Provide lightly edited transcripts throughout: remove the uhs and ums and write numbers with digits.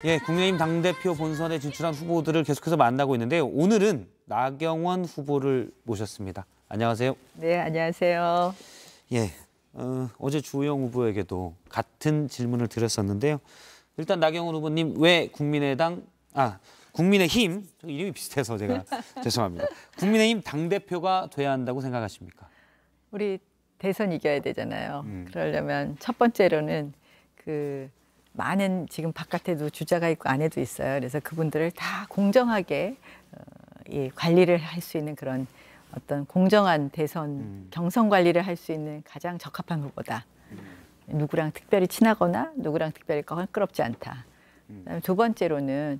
예, 국민의힘 당대표 본선에 진출한 후보들을 계속해서 만나고 있는데요. 오늘은 나경원 후보를 모셨습니다. 안녕하세요. 네, 안녕하세요. 예, 어제 주호영 후보에게도 같은 질문을 드렸었는데요. 일단 나경원 후보님 왜 국민의힘, 이름이 비슷해서 제가 죄송합니다. 국민의힘 당대표가 돼야 한다고 생각하십니까? 우리 대선 이겨야 되잖아요. 그러려면 첫 번째로는 많은 지금 바깥에도 주자가 있고 안에도 있어요. 그래서 그분들을 다 공정하게 관리를 할 수 있는 그런 어떤 공정한 대선 경선 관리를 할 수 있는 가장 적합한 후보다. 누구랑 특별히 친하거나 누구랑 특별히 껄끄럽지 않다. 그다음에 두 번째로는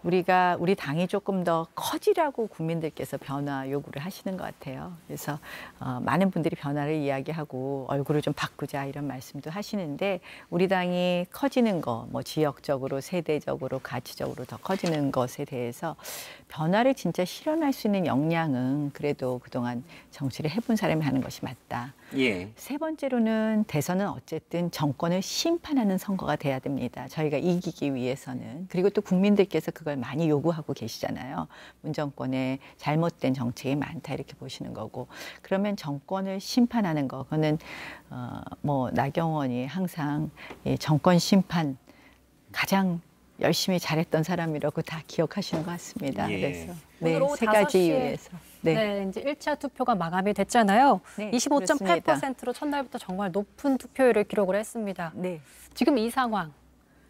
우리 당이 조금 더 커지라고 국민들께서 변화 요구를 하시는 것 같아요. 그래서 많은 분들이 변화를 이야기하고 얼굴을 좀 바꾸자 이런 말씀도 하시는데 우리 당이 커지는 거, 뭐 지역적으로, 세대적으로, 가치적으로 더 커지는 것에 대해서 변화를 진짜 실현할 수 있는 역량은 그래도 그동안 정치를 해본 사람이 하는 것이 맞다. 예. 세 번째로는 대선은 어쨌든 정권을 심판하는 선거가 돼야 됩니다. 저희가 이기기 위해서는. 그리고 또 국민들께서 그걸 많이 요구하고 계시잖아요. 문 정권의 잘못된 정책이 많다 이렇게 보시는 거고. 그러면 정권을 심판하는 거, 그거는 나경원이 항상 이 정권 심판 가장 열심히 잘했던 사람이라고 다 기억하시는 것 같습니다. 예. 그래서 오늘 오후 세 가지 이유에서. 네, 이제 1차 투표가 마감이 됐잖아요. 네, 25.8%로 첫날부터 정말 높은 투표율을 기록을 했습니다. 네. 지금 이 상황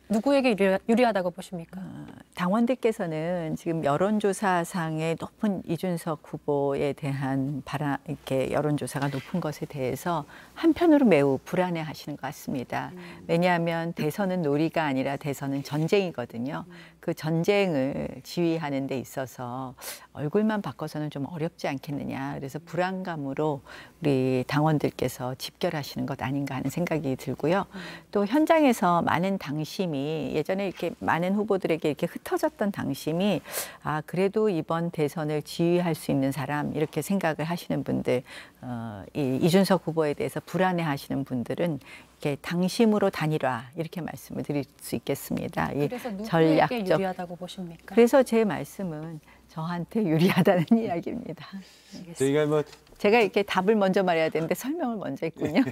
누구에게 유리하다고 보십니까? 당원들께서는 지금 여론조사상의 높은 이준석 후보에 대한 이렇게 여론조사가 높은 것에 대해서 한편으로 매우 불안해하시는 것 같습니다. 왜냐하면 대선은 놀이가 아니라 대선은 전쟁이거든요. 그 전쟁을 지휘하는 데 있어서 얼굴만 바꿔서는 좀 어렵지 않겠느냐. 그래서 불안감으로 우리 당원들께서 집결하시는 것 아닌가 하는 생각이 들고요. 또 현장에서 많은 당심이 예전에 이렇게 많은 후보들에게 이렇게 흩어졌던 당심이 그래도 이번 대선을 지휘할 수 있는 사람 이렇게 생각을 하시는 분들, 이준석 후보에 대해서 불안해하시는 분들은 이렇게 당심으로 다니라 이렇게 말씀을 드릴 수 있겠습니다. 그래서 누구에게 유리하다고 보십니까? 그래서 제 말씀은 저한테 유리하다는 이야기입니다. 저희가 제가 이렇게 답을 먼저 말해야 되는데 설명을 먼저 했군요.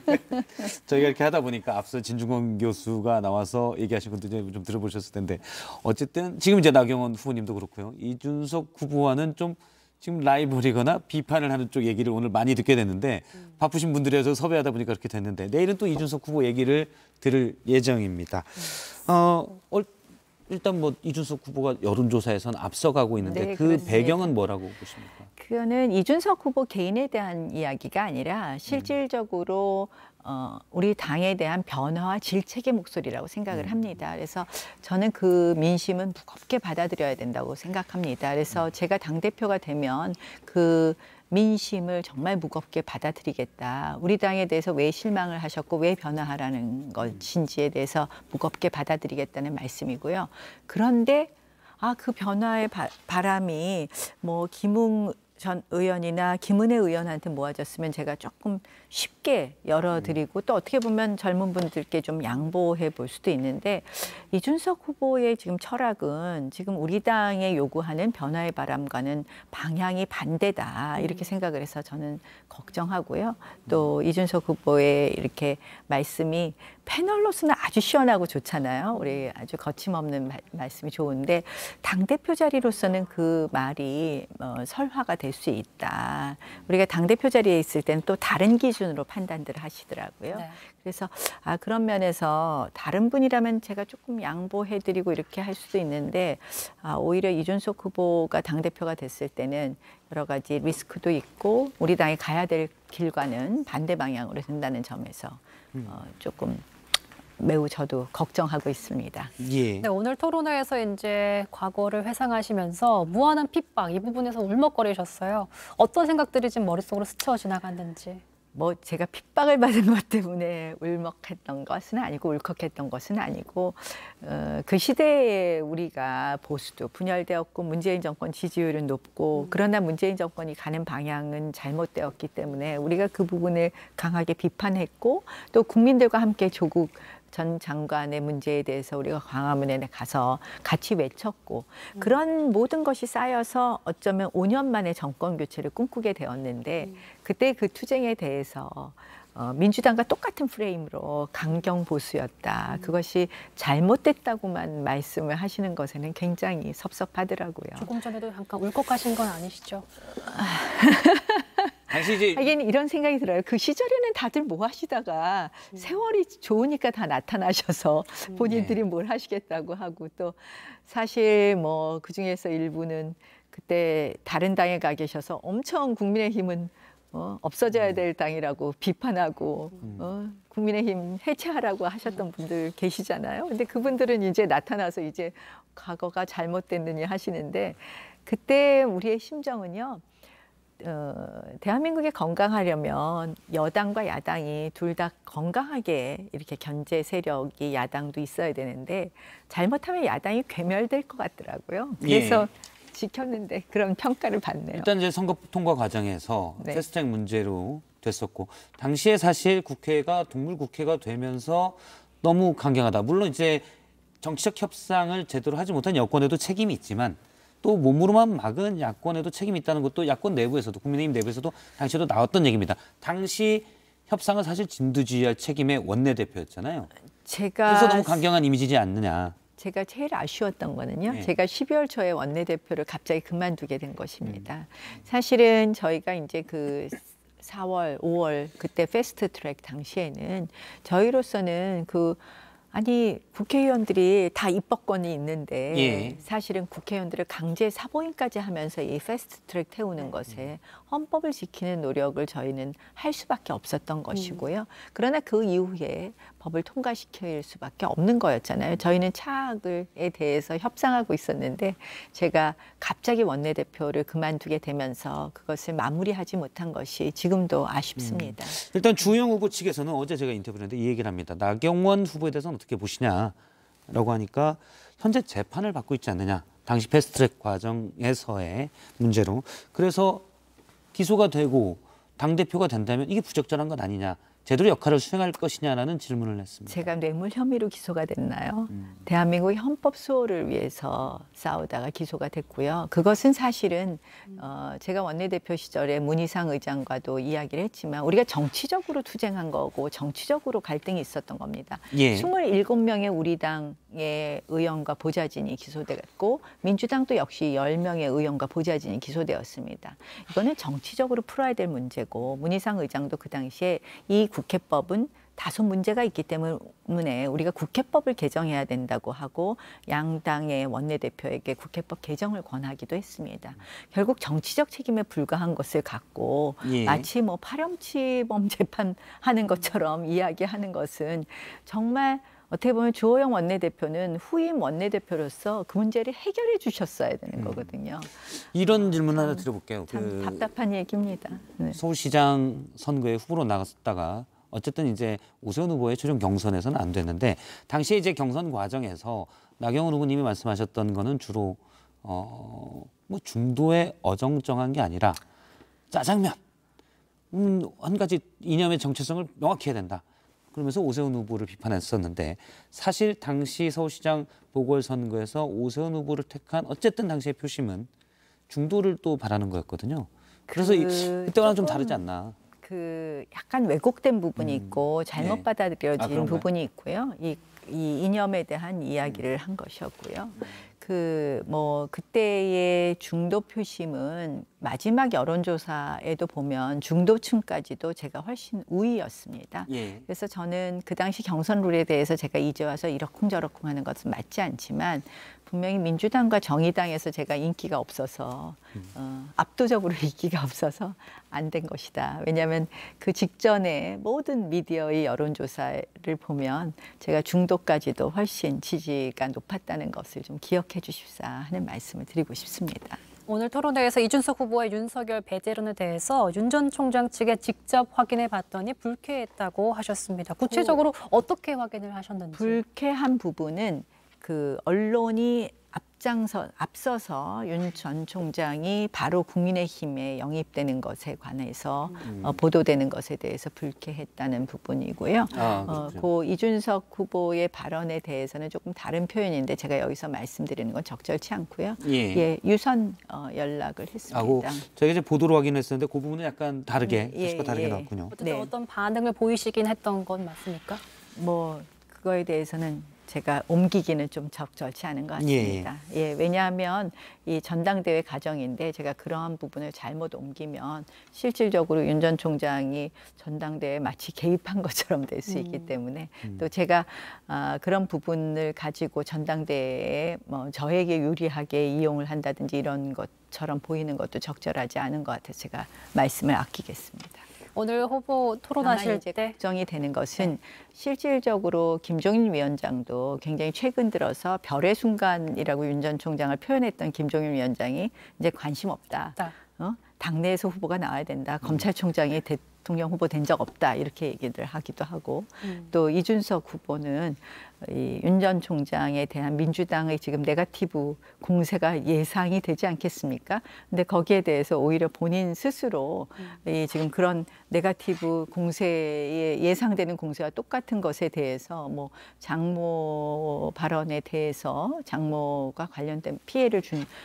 저희가 이렇게 하다 보니까 앞서 진중권 교수가 나와서 얘기하신 것도 좀 들어보셨을 텐데 어쨌든 지금 이제 나경원 후보님도 그렇고요. 이준석 후보와는 좀 지금 라이벌이거나 비판을 하는 쪽 얘기를 오늘 많이 듣게 됐는데 바쁘신 분들에서 섭외하다 보니까 그렇게 됐는데 내일은 또 이준석 후보 얘기를 들을 예정입니다. 일단 이준석 후보가 여론조사에서는 앞서가고 있는데 네, 그 그렇습니다. 배경은 뭐라고 보십니까? 그거는 이준석 후보 개인에 대한 이야기가 아니라 실질적으로 우리 당에 대한 변화와 질책의 목소리라고 생각을 합니다. 그래서 저는 그 민심은 무겁게 받아들여야 된다고 생각합니다. 그래서 제가 당대표가 되면 그 민심을 정말 무겁게 받아들이겠다. 우리 당에 대해서 왜 실망을 하셨고 왜 변화하라는 것인지에 대해서 무겁게 받아들이겠다는 말씀이고요. 그런데 그 변화의 바람이 김웅 전 의원이나 김은혜 의원한테 모아졌으면 제가 조금 쉽게 열어드리고 또 어떻게 보면 젊은 분들께 좀 양보해 볼 수도 있는데 이준석 후보의 지금 철학은 지금 우리 당에 요구하는 변화의 바람과는 방향이 반대다 이렇게 생각을 해서 저는 걱정하고요. 또 이준석 후보의 이렇게 말씀이 패널로서는 아주 시원하고 좋잖아요. 우리 아주 거침없는 말씀이 좋은데 당대표 자리로서는 그 말이 설화가 될 수 있다. 우리가 당대표 자리에 있을 때는 또 다른 기준으로 판단들을 하시더라고요. 네. 그래서 그런 면에서 다른 분이라면 제가 조금 양보해드리고 이렇게 할 수도 있는데 오히려 이준석 후보가 당대표가 됐을 때는 여러 가지 리스크도 있고 우리 당이 가야 될 길과는 반대 방향으로 된다는 점에서 조금 매우 저도 걱정하고 있습니다. 예. 네, 오늘 토론회에서 이제 과거를 회상하시면서 무한한 핍박 이 부분에서 울먹거리셨어요. 어떤 생각들이 지금 머릿속으로 스쳐 지나갔는지. 제가 핍박을 받은 것 때문에 울먹했던 것은 아니고 울컥했던 것은 아니고 그 시대에 우리가 보수도 분열되었고 문재인 정권 지지율은 높고 그러나 문재인 정권이 가는 방향은 잘못되었기 때문에 우리가 그 부분을 강하게 비판했고 또 국민들과 함께 조국 전 장관의 문제에 대해서 우리가 광화문에 가서 같이 외쳤고 그런 모든 것이 쌓여서 어쩌면 5년 만에 정권 교체를 꿈꾸게 되었는데 그때 그 투쟁에 대해서 민주당과 똑같은 프레임으로 강경 보수였다. 그것이 잘못됐다고만 말씀을 하시는 것에는 굉장히 섭섭하더라고요. 조금 전에도 잠깐 울컥하신 건 아니시죠? 당시 이제 하긴 이런 생각이 들어요. 그 시절에는 다들 뭐 하시다가 세월이 좋으니까 다 나타나셔서 본인들이 뭘 하시겠다고 하고 또 사실 뭐 그중에서 일부는 그때 다른 당에 가 계셔서 엄청 국민의힘은 없어져야 될 당이라고 비판하고 국민의힘 해체하라고 하셨던 분들 계시잖아요. 근데 그분들은 이제 나타나서 이제 과거가 잘못됐느니 하시는데 그때 우리의 심정은요. 대한민국이 건강하려면 여당과 야당이 둘 다 건강하게 이렇게 견제 세력이 야당도 있어야 되는데 잘못하면 야당이 괴멸될 것 같더라고요. 그래서 지켰는데 그런 평가를 받네요. 일단 이제 선거 통과 과정에서 네. 패스트트랙 문제로 됐었고 당시에 사실 국회가 동물 국회가 되면서 너무 강경하다. 물론 이제 정치적 협상을 제대로 하지 못한 여권에도 책임이 있지만 또 몸으로만 막은 야권에도 책임이 있다는 것도 야권 내부에서도 국민의힘 내부에서도 당시에도 나왔던 얘기입니다. 당시 협상은 사실 진두지휘할 책임의 원내대표였잖아요. 그래서 너무 강경한 이미지지 않느냐. 제가 제일 아쉬웠던 거는요. 네. 제가 12월 초에 원내대표를 갑자기 그만두게 된 것입니다. 사실은 저희가 이제 그 4월, 5월 그때 패스트 트랙 당시에는 저희로서는 아니 국회의원들이 다 입법권이 있는데 예. 사실은 국회의원들을 강제 사보임까지 하면서 이 패스트트랙 태우는 것에 헌법을 지키는 노력을 저희는 할 수밖에 없었던 것이고요. 그러나 그 이후에 법을 통과시킬 수밖에 없는 거였잖아요. 저희는 차악에 대해서 협상하고 있었는데 제가 갑자기 원내대표를 그만두게 되면서 그것을 마무리하지 못한 것이 지금도 아쉽습니다. 일단 주호영 후보 측에서는 어제 제가 인터뷰를 했는데 이 얘기를 합니다. 나경원 후보에 대해서는 어떻게 보시냐라고 하니까 현재 재판을 받고 있지 않느냐. 당시 패스트트랙 과정에서의 문제로. 그래서 기소가 되고 당대표가 된다면 이게 부적절한 것 아니냐. 제대로 역할을 수행할 것이냐라는 질문을 했습니다. 제가 뇌물 혐의로 기소가 됐나요? 대한민국의 헌법 수호를 위해서 싸우다가 기소가 됐고요. 그것은 사실은 제가 원내대표 시절에 문희상 의장과도 이야기를 했지만 우리가 정치적으로 투쟁한 거고 정치적으로 갈등이 있었던 겁니다. 예. 27명의 우리 당의 의원과 보좌진이 기소됐고 민주당도 역시 10명의 의원과 보좌진이 기소되었습니다. 이거는 정치적으로 풀어야 될 문제고 문희상 의장도 그 당시에 이 국회법은 다소 문제가 있기 때문에 우리가 국회법을 개정해야 된다고 하고 양당의 원내대표에게 국회법 개정을 권하기도 했습니다. 결국 정치적 책임에 불과한 것을 갖고 예. 마치 뭐 파렴치범 재판하는 것처럼 이야기하는 것은 정말 어떻게 보면 주호영 원내대표는 후임 원내대표로서 그 문제를 해결해 주셨어야 되는 거거든요. 이런 질문 하나 드려볼게요. 참 답답한 얘기입니다. 네. 서울시장 선거에 후보로 나갔다가 어쨌든 이제 오세훈 후보의 최종 경선에서는 안 됐는데 당시에 이제 경선 과정에서 나경원 후보님이 말씀하셨던 거는 주로 뭐 중도에 어정쩡한 게 아니라 짜장면 한 가지 이념의 정체성을 명확히 해야 된다. 그러면서 오세훈 후보를 비판했었는데 사실 당시 서울시장 보궐선거에서 오세훈 후보를 택한 어쨌든 당시의 표심은 중도를 또 바라는 거였거든요. 그래서 그때와는 좀 다르지 않나. 약간 왜곡된 부분이 있고 잘못 네. 받아들여진 그런가요? 부분이 있고요. 이 이념에 대한 이야기를 한 것이었고요. 그때의 중도 표심은 마지막 여론조사에도 보면 중도층까지도 제가 훨씬 우위였습니다. 예. 그래서 저는 그 당시 경선 룰에 대해서 제가 이제 와서 이러쿵저러쿵 하는 것은 맞지 않지만 분명히 민주당과 정의당에서 제가 인기가 없어서 압도적으로 인기가 없어서 안 된 것이다. 왜냐하면 그 직전에 모든 미디어의 여론조사를 보면 제가 중도까지도 훨씬 지지가 높았다는 것을 좀 기억해 주십사 하는 말씀을 드리고 싶습니다. 오늘 토론회에서 이준석 후보의 윤석열 배제론에 대해서 윤 전 총장 측에 직접 확인해 봤더니 불쾌했다고 하셨습니다. 구체적으로 어떻게 확인을 하셨는지. 불쾌한 부분은 그 언론이 앞서서 윤 전 총장이 바로 국민의힘에 영입되는 것에 관해서 보도되는 것에 대해서 불쾌했다는 부분이고요. 그렇죠. 그 이준석 후보의 발언에 대해서는 조금 다른 표현인데 제가 여기서 말씀드리는 건 적절치 않고요. 예. 유선 연락을 했습니다. 저희가 이제 보도로 확인했었는데 그 부분은 약간 다르게 표시가 다르게 나왔군요. 어쨌든 네. 어떤 반응을 보이시긴 했던 건 맞습니까? 뭐 그거에 대해서는 제가 옮기기는 좀 적절치 않은 것 같습니다. 왜냐하면 이 전당대회 과정인데 제가 그러한 부분을 잘못 옮기면 실질적으로 윤 전 총장이 전당대회에 마치 개입한 것처럼 될 수 있기 때문에 또 제가 그런 부분을 가지고 전당대회에 뭐 저에게 유리하게 이용을 한다든지 이런 것처럼 보이는 것도 적절하지 않은 것 같아서 제가 말씀을 아끼겠습니다. 오늘 후보 토론하실 이제 때 걱정이 되는 것은 실질적으로 김종인 위원장도 굉장히 최근 들어서 별의 순간이라고 윤 전 총장을 표현했던 김종인 위원장이 이제 관심 없다. 당내에서 후보가 나와야 된다. 검찰총장이 대통령 후보 된 적 없다. 이렇게 얘기를 하기도 하고 또 이준석 후보는 윤 전 총장에 대한 민주당의 지금 네거티브 공세가 예상이 되지 않겠습니까? 근데 거기에 대해서 오히려 본인 스스로 지금 그런 네거티브 공세에 예상되는 공세와 똑같은 것에 대해서 뭐 장모 발언에 대해서 장모가 관련된 피해를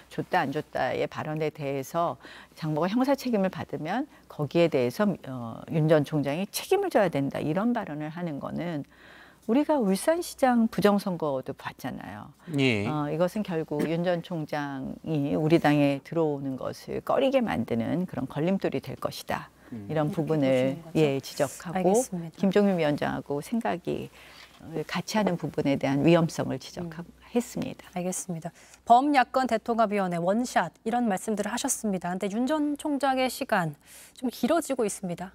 줬다 안 줬다의 발언에 대해서 장모가 형사 책임을 받으면 거기에 대해서 윤 전 총장이 책임을 져야 된다 이런 발언을 하는 거는 우리가 울산시장 부정선거도 봤잖아요. 이것은 결국 윤 전 총장이 우리 당에 들어오는 것을 꺼리게 만드는 그런 걸림돌이 될 것이다. 이런 부분을 지적하고 알겠습니다. 김종인 위원장하고 생각이 같이 하는 부분에 대한 위험성을 지적했습니다. 알겠습니다. 범야권 대통합위원회 원샷 이런 말씀들을 하셨습니다. 근데 윤 전 총장의 시간 좀 길어지고 있습니다.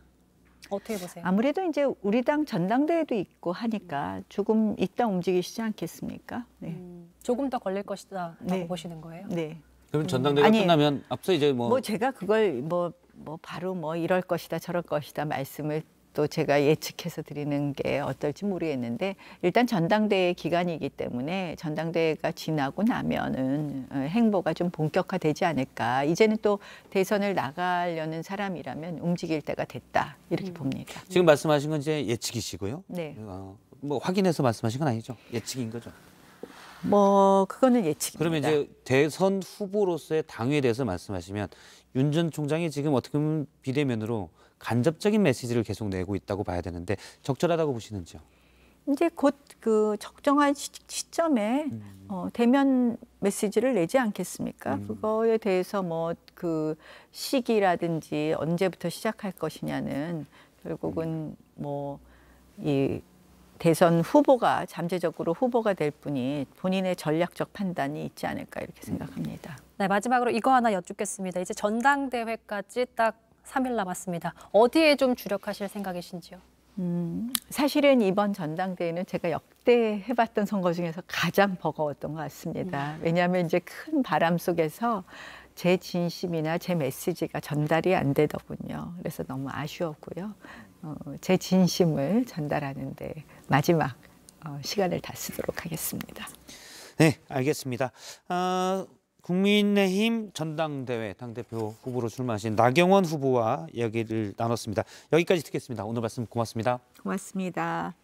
어떻게 보세요? 아무래도 이제 우리 당 전당대회도 있고 하니까 조금 이따 움직이시지 않겠습니까? 조금 더 걸릴 것이다라고 네. 보시는 거예요? 네. 그럼 전당대회가 끝나면 앞서 이제 뭐 제가 그걸 뭐 바로 뭐 이럴 것이다 저럴 것이다 말씀을 또 제가 예측해서 드리는 게 어떨지 모르겠는데 일단 전당대회 기간이기 때문에 전당대회가 지나고 나면은 행보가 좀 본격화되지 않을까. 이제는 또 대선을 나가려는 사람이라면 움직일 때가 됐다 이렇게 봅니다. 지금 말씀하신 건 이제 예측이시고요. 네. 뭐 확인해서 말씀하신 건 아니죠? 예측인 거죠. 뭐 그거는 예측입니다. 그러면 이제 대선 후보로서의 당위에 대해서 말씀하시면 윤 전 총장이 지금 어떻게 보면 비대면으로 간접적인 메시지를 계속 내고 있다고 봐야 되는데 적절하다고 보시는지요? 이제 곧 그 적정한 시점에 대면 메시지를 내지 않겠습니까? 그거에 대해서 뭐 그 시기라든지 언제부터 시작할 것이냐는 결국은 뭐 이 대선 후보가 잠재적으로 후보가 될 분이 본인의 전략적 판단이 있지 않을까 이렇게 생각합니다. 네, 마지막으로 이거 하나 여쭙겠습니다. 이제 전당대회까지 딱 3일 남았습니다. 어디에 좀 주력하실 생각이신지요? 사실은 이번 전당대회는 제가 역대 해봤던 선거 중에서 가장 버거웠던 것 같습니다. 왜냐하면 이제 큰 바람 속에서 제 진심이나 제 메시지가 전달이 안 되더군요. 그래서 너무 아쉬웠고요. 제 진심을 전달하는데 마지막 시간을 다 쓰도록 하겠습니다. 네, 알겠습니다. 국민의힘 전당대회 당대표 후보로 출마하신 나경원 후보와 이야기를 나눴습니다. 여기까지 듣겠습니다. 오늘 말씀 고맙습니다. 고맙습니다.